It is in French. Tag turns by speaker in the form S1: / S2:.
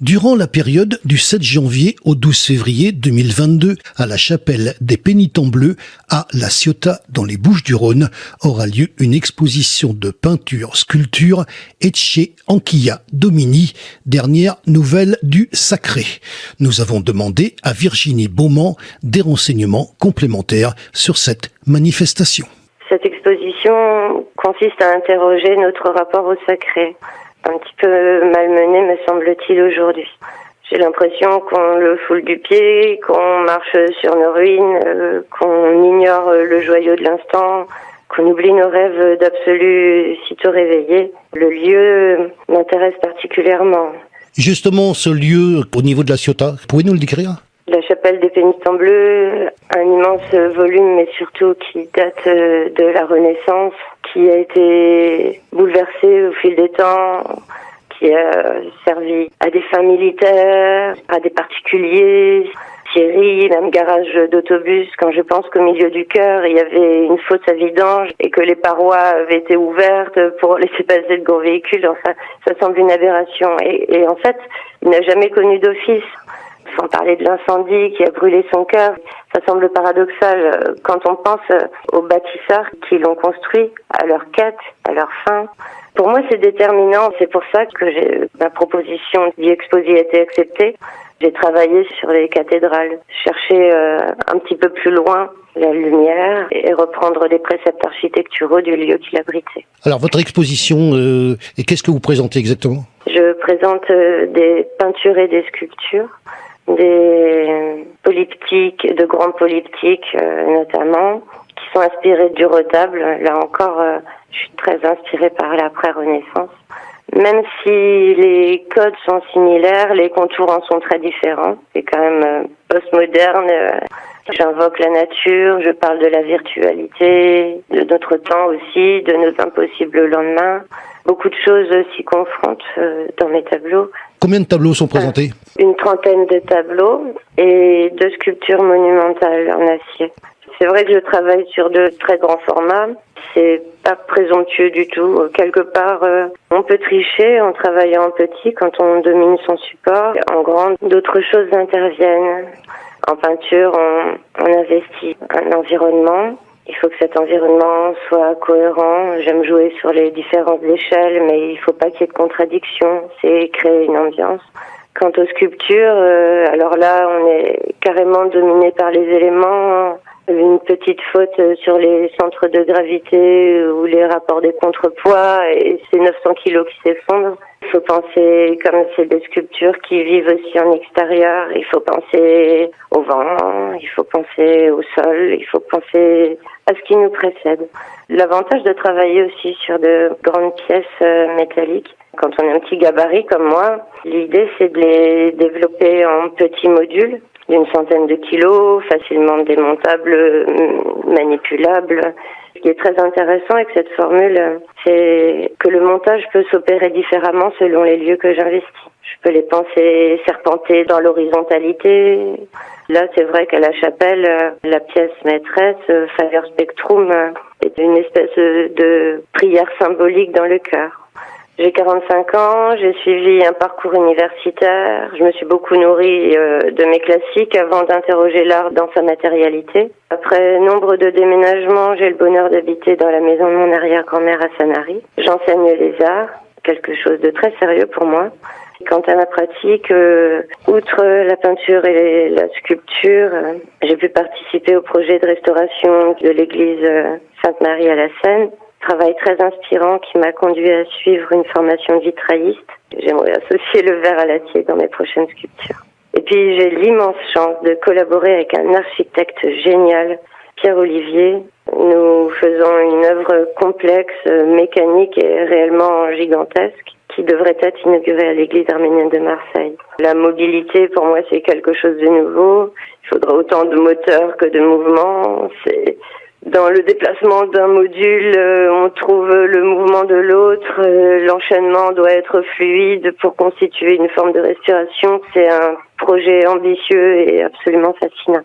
S1: Durant la période du 7 janvier au 12 février 2022, à la chapelle des Pénitents Bleus, à La Ciotat, dans les Bouches-du-Rhône, aura lieu une exposition de peinture-sculpture Etche Anquilla Domini, dernière nouvelle du Sacré. Nous avons demandé à Virginie Beaumont des renseignements complémentaires sur cette manifestation.
S2: Cette exposition consiste à interroger notre rapport au sacré. Un petit peu malmené, me semble-t-il, aujourd'hui. J'ai l'impression qu'on le foule du pied, qu'on marche sur nos ruines, qu'on ignore le joyau de l'instant, qu'on oublie nos rêves d'absolu sitôt réveillés. Le lieu m'intéresse particulièrement.
S1: Justement, ce lieu au niveau de La Ciotat, pouvez-vous nous le décrire ?
S2: La chapelle des Pénitents Bleus, un immense volume, mais surtout qui date de la Renaissance, qui a été bouleversé au fil des temps, qui a servi à des fins militaires, à des particuliers, scieries, même garage d'autobus. Quand je pense qu'au milieu du chœur, il y avait une fosse à vidange et que les parois avaient été ouvertes pour laisser passer de gros véhicules, enfin, ça semble une aberration. Et en fait, il n'a jamais connu d'office. Sans parler de l'incendie qui a brûlé son cœur, ça semble paradoxal quand on pense aux bâtisseurs qui l'ont construit, à leur quête, à leur fin. Pour moi, c'est déterminant. C'est pour ça que ma proposition d'y exposer a été acceptée. J'ai travaillé sur les cathédrales, chercher un petit peu plus loin la lumière et reprendre les préceptes architecturaux du lieu qui l'abritait.
S1: Alors, votre exposition, et qu'est-ce que vous présentez exactement ?
S2: Je présente des peintures et des sculptures, des polyptyques, de grands polyptyques notamment, qui sont inspirés du retable. Là encore, je suis très inspirée par l'après-Renaissance. Même si les codes sont similaires, les contours en sont très différents. C'est quand même postmoderne. J'invoque la nature, je parle de la virtualité, de notre temps aussi, de nos impossibles lendemains. Beaucoup de choses s'y confrontent dans mes tableaux.
S1: Combien de tableaux sont présentés ?
S2: Une trentaine de tableaux et 2 sculptures monumentales en acier. C'est vrai que je travaille sur de très grands formats. C'est pas présomptueux du tout. Quelque part, on peut tricher en travaillant en petit quand on domine son support. En grand, d'autres choses interviennent. En peinture, on investit un environnement. Il faut que cet environnement soit cohérent. J'aime jouer sur les différentes échelles, mais il faut pas qu'il y ait de contradiction. C'est créer une ambiance. Quant aux sculptures, alors là, on est carrément dominé par les éléments. Une petite faute sur les centres de gravité ou les rapports des contrepoids et c'est 900 kilos qui s'effondrent. Il faut penser, comme c'est des sculptures qui vivent aussi en extérieur, il faut penser au vent, il faut penser au sol, il faut penser à ce qui nous précède. L'avantage de travailler aussi sur de grandes pièces métalliques, quand on a un petit gabarit comme moi, l'idée c'est de les développer en petits modules d'une centaine de kilos, facilement démontables, manipulables. Ce qui est très intéressant avec cette formule, c'est que le montage peut s'opérer différemment selon les lieux que j'investis. Je peux les penser serpenter dans l'horizontalité. Là, c'est vrai qu'à la chapelle, la pièce maîtresse, Fire Spectrum, est une espèce de prière symbolique dans le cœur. J'ai 45 ans, j'ai suivi un parcours universitaire, je me suis beaucoup nourrie de mes classiques avant d'interroger l'art dans sa matérialité. Après nombre de déménagements, j'ai le bonheur d'habiter dans la maison de mon arrière-grand-mère à Sanary. J'enseigne les arts, quelque chose de très sérieux pour moi. Quant à ma pratique, outre la peinture et la sculpture, j'ai pu participer au projet de restauration de l'église Sainte-Marie à la Seine. Travail très inspirant qui m'a conduit à suivre une formation de vitrailliste. J'aimerais associer le verre à l'acier dans mes prochaines sculptures. Et puis j'ai l'immense chance de collaborer avec un architecte génial, Pierre Olivier. Nous faisons une œuvre complexe, mécanique et réellement gigantesque qui devrait être inaugurée à l'église arménienne de Marseille. La mobilité, pour moi, c'est quelque chose de nouveau. Il faudra autant de moteurs que de mouvements. Dans le déplacement d'un module, on trouve le mouvement de l'autre. L'enchaînement doit être fluide pour constituer une forme de respiration. C'est un projet ambitieux et absolument fascinant.